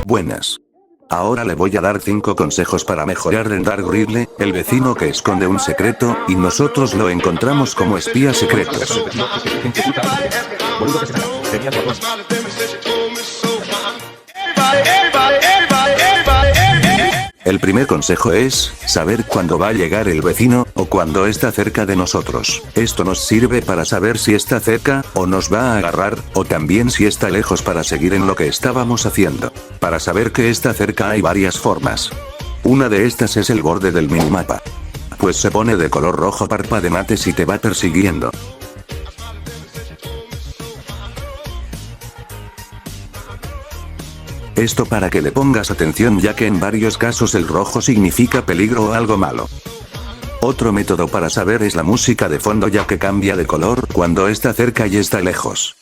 Buenas. Ahora le voy a dar 5 consejos para mejorar en Dark Riddle, el vecino que esconde un secreto, y nosotros lo encontramos como espías secretos. El primer consejo es, saber cuándo va a llegar el vecino, o cuando está cerca de nosotros. Esto nos sirve para saber si está cerca, o nos va a agarrar, o también si está lejos para seguir en lo que estábamos haciendo. Para saber que está cerca hay varias formas. Una de estas es el borde del minimapa. Pues se pone de color rojo parpadeante si te va persiguiendo. Esto para que le pongas atención, ya que en varios casos el rojo significa peligro o algo malo. Otro método para saber es la música de fondo, ya que cambia de color cuando está cerca y está lejos.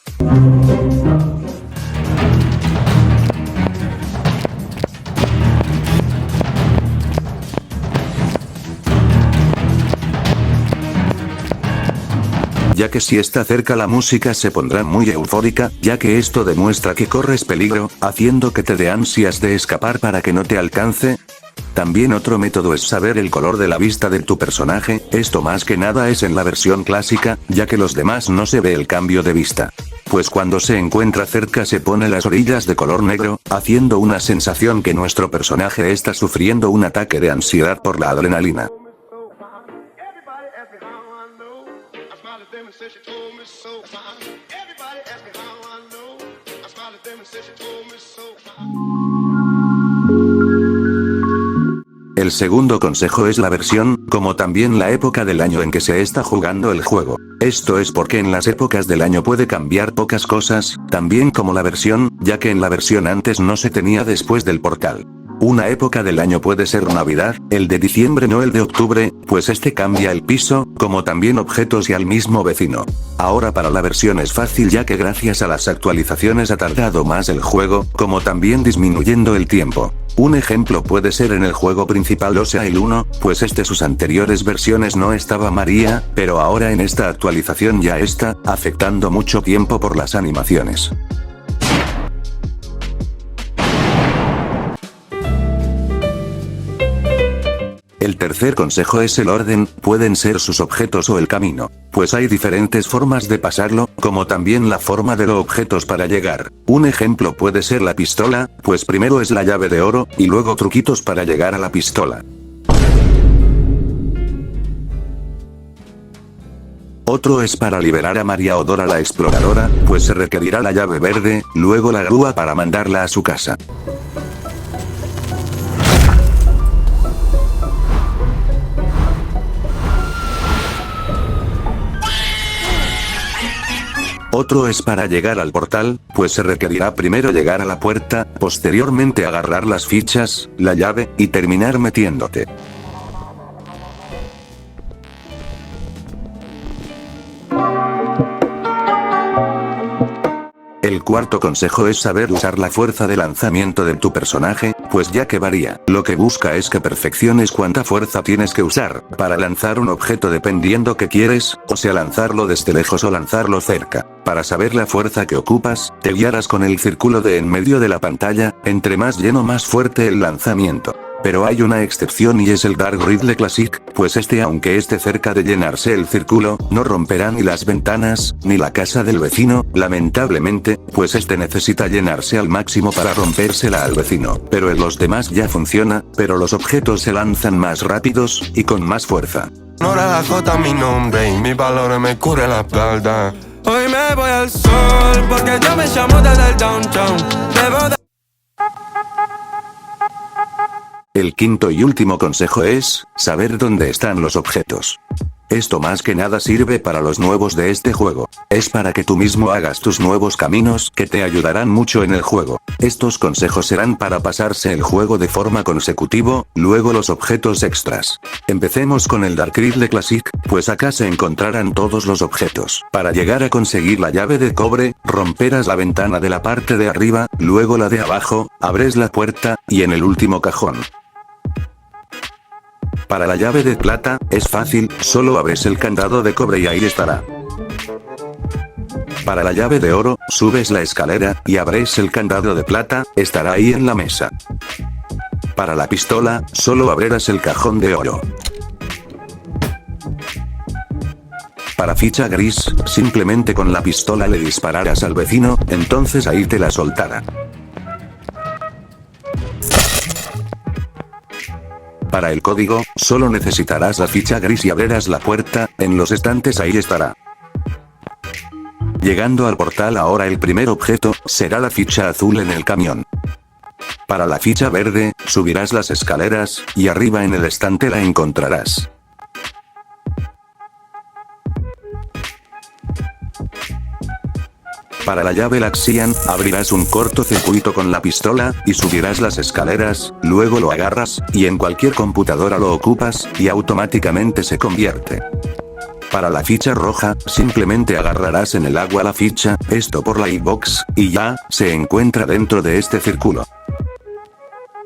Ya que si está cerca la música se pondrá muy eufórica, ya que esto demuestra que corres peligro, haciendo que te dé ansias de escapar para que no te alcance. También otro método es saber el color de la vista de tu personaje, esto más que nada es en la versión clásica, ya que los demás no se ve el cambio de vista. Pues cuando se encuentra cerca se pone las orillas de color negro, haciendo una sensación que nuestro personaje está sufriendo un ataque de ansiedad por la adrenalina. El segundo consejo es la versión, como también la época del año en que se está jugando el juego. Esto es porque en las épocas del año puede cambiar pocas cosas, también como la versión, ya que en la versión antes no se tenía después del portal. Una época del año puede ser Navidad, el de diciembre no el de octubre, pues este cambia el piso, como también objetos y al mismo vecino. Ahora para la versión es fácil, ya que gracias a las actualizaciones ha tardado más el juego, como también disminuyendo el tiempo. Un ejemplo puede ser en el juego principal, o sea el 1, pues sus anteriores versiones no estaba María, pero ahora en esta actualización ya está, afectando mucho tiempo por las animaciones. El tercer consejo es el orden, pueden ser sus objetos o el camino, pues hay diferentes formas de pasarlo, como también la forma de los objetos para llegar. Un ejemplo puede ser la pistola, pues primero es la llave de oro, y luego truquitos para llegar a la pistola. Otro es para liberar a María o Dora la exploradora, pues se requerirá la llave verde, luego la grúa para mandarla a su casa. Otro es para llegar al portal, pues se requerirá primero llegar a la puerta, posteriormente agarrar las fichas, la llave, y terminar metiéndote. El cuarto consejo es saber usar la fuerza de lanzamiento de tu personaje, pues ya que varía. Lo que busca es que perfecciones cuánta fuerza tienes que usar para lanzar un objeto dependiendo que quieres, o sea lanzarlo desde lejos o lanzarlo cerca. Para saber la fuerza que ocupas, te guiarás con el círculo de en medio de la pantalla, entre más lleno más fuerte el lanzamiento. Pero hay una excepción y es el Dark Riddle Classic, pues aunque esté cerca de llenarse el círculo, no romperá ni las ventanas, ni la casa del vecino, lamentablemente, pues necesita llenarse al máximo para rompérsela al vecino. Pero en los demás ya funciona, pero los objetos se lanzan más rápidos, y con más fuerza. Ahora la J mi nombre y mis valores me cubre la espalda. Hoy me voy al sol, porque yo me llamo desde el downtown. El quinto y último consejo es, saber dónde están los objetos. Esto más que nada sirve para los nuevos de este juego. Es para que tú mismo hagas tus nuevos caminos que te ayudarán mucho en el juego. Estos consejos serán para pasarse el juego de forma consecutiva, luego los objetos extras. Empecemos con el Dark Riddle Classic, pues acá se encontrarán todos los objetos. Para llegar a conseguir la llave de cobre, romperás la ventana de la parte de arriba, luego la de abajo, abres la puerta, y en el último cajón. Para la llave de plata, es fácil, solo abres el candado de cobre y ahí estará. Para la llave de oro, subes la escalera, y abres el candado de plata, estará ahí en la mesa. Para la pistola, solo abrirás el cajón de oro. Para ficha gris, simplemente con la pistola le dispararás al vecino, entonces ahí te la soltará. Para el código, solo necesitarás la ficha gris y abrirás la puerta, en los estantes ahí estará. Llegando al portal ahora el primer objeto, será la ficha azul en el camión. Para la ficha verde, subirás las escaleras, y arriba en el estante la encontrarás. Para la llave Laxian, abrirás un cortocircuito con la pistola, y subirás las escaleras, luego lo agarras, y en cualquier computadora lo ocupas, y automáticamente se convierte. Para la ficha roja, simplemente agarrarás en el agua la ficha, esto por la Xbox, y ya, se encuentra dentro de este círculo.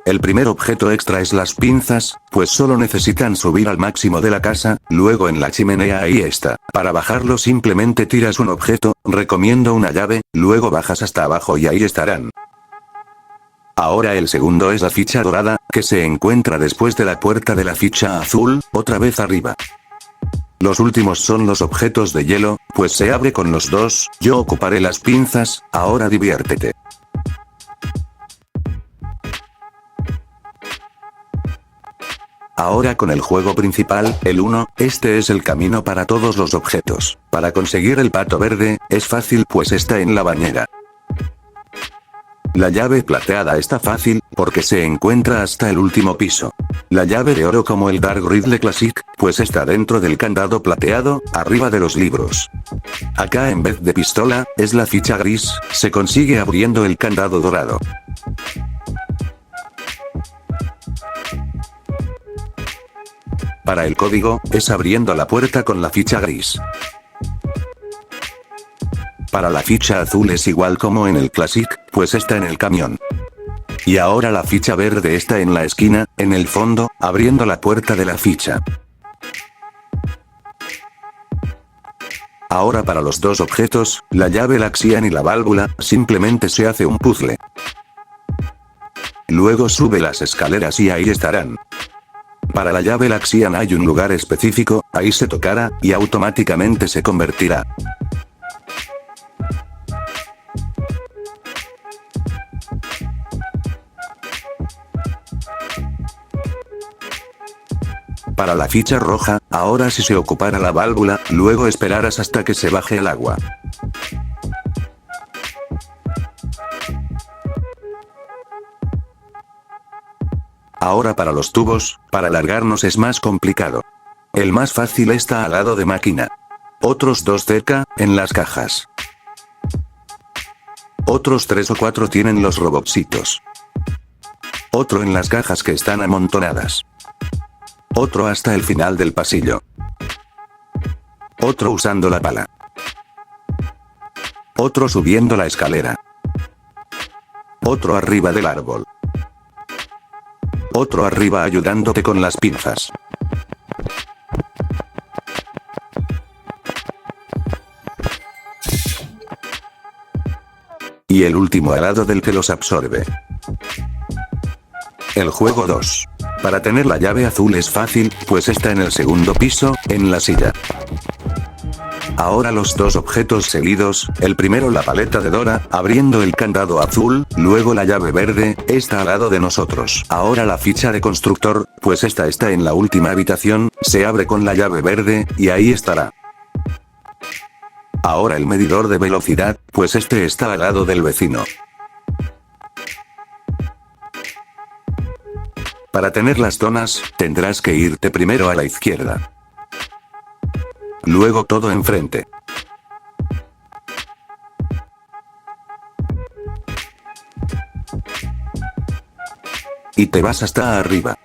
El primer objeto extra es las pinzas, pues solo necesitan subir al máximo de la casa, luego en la chimenea ahí está. Para bajarlo simplemente tiras un objeto, recomiendo una llave, luego bajas hasta abajo y ahí estarán. Ahora el segundo es la ficha dorada, que se encuentra después de la puerta de la ficha azul, otra vez arriba. Los últimos son los objetos de hielo, pues se abre con los dos, yo ocuparé las pinzas, ahora diviértete. Ahora con el juego principal, el 1, este es el camino para todos los objetos. Para conseguir el pato verde, es fácil pues está en la bañera. La llave plateada está fácil, porque se encuentra hasta el último piso. La llave de oro como el Dark Riddle Classic, pues está dentro del candado plateado, arriba de los libros. Acá en vez de pistola, es la ficha gris, se consigue abriendo el candado dorado. Para el código, es abriendo la puerta con la ficha gris. Para la ficha azul es igual como en el Classic, pues está en el camión. Y ahora la ficha verde está en la esquina, en el fondo, abriendo la puerta de la ficha. Ahora para los dos objetos, la llave Laxian y la válvula, simplemente se hace un puzzle. Luego sube las escaleras y ahí estarán. Para la llave Laxian hay un lugar específico, ahí se tocará, y automáticamente se convertirá. Para la ficha roja, ahora si se ocupara la válvula, luego esperarás hasta que se baje el agua. Ahora para los tubos, para alargarnos es más complicado. El más fácil está al lado de máquina. Otros dos cerca, en las cajas. Otros 3 o 4 tienen los robotcitos. Otro en las cajas que están amontonadas. Otro hasta el final del pasillo. Otro usando la pala. Otro subiendo la escalera. Otro arriba del árbol. Otro arriba ayudándote con las pinzas. Y el último al lado del que los absorbe. El juego 2. Para tener la llave azul es fácil, pues está en el segundo piso, en la silla. Ahora los dos objetos seguidos, el primero la paleta de Dora, abriendo el candado azul, luego la llave verde, está al lado de nosotros. Ahora la ficha de constructor, pues esta está en la última habitación, se abre con la llave verde, y ahí estará. Ahora el medidor de velocidad, pues este está al lado del vecino. Para tener las zonas, tendrás que irte primero a la izquierda. Luego todo enfrente. Y te vas hasta arriba.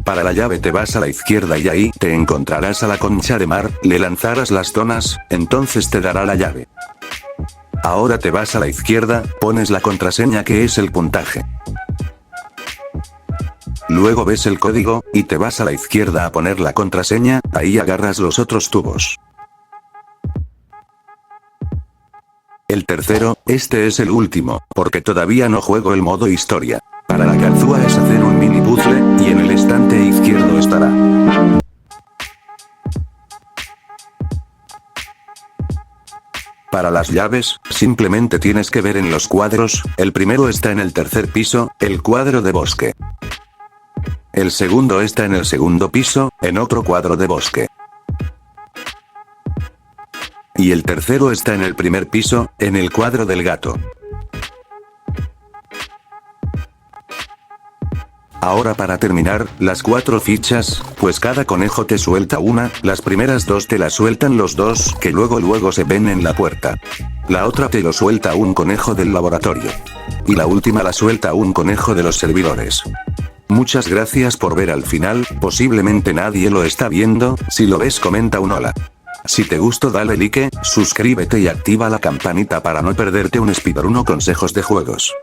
Para la llave te vas a la izquierda y ahí te encontrarás a la concha de mar, le lanzarás las zonas, entonces te dará la llave. Ahora te vas a la izquierda, pones la contraseña que es el puntaje. Luego ves el código, y te vas a la izquierda a poner la contraseña, ahí agarras los otros tubos. El tercero, este es el último, porque todavía no juego el modo historia. Para la ganzúa es hacer un mini puzzle, y en el estante izquierdo estará. Para las llaves, simplemente tienes que ver en los cuadros, el primero está en el tercer piso, el cuadro de bosque. El segundo está en el segundo piso, en otro cuadro de bosque. Y el tercero está en el primer piso, en el cuadro del gato. Ahora para terminar, las 4 fichas, pues cada conejo te suelta una, las primeras 2 te las sueltan los 2 que luego se ven en la puerta. La otra te lo suelta un conejo del laboratorio. Y la última la suelta un conejo de los servidores. Muchas gracias por ver al final, posiblemente nadie lo está viendo, si lo ves comenta un hola. Si te gustó dale like, suscríbete y activa la campanita para no perderte un speedrun o consejos de juegos.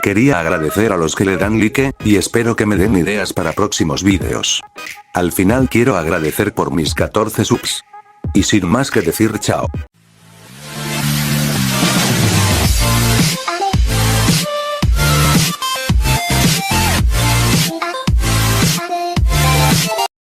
Quería agradecer a los que le dan like, y espero que me den ideas para próximos vídeos. Al final quiero agradecer por mis 14 subs. Y sin más que decir chao.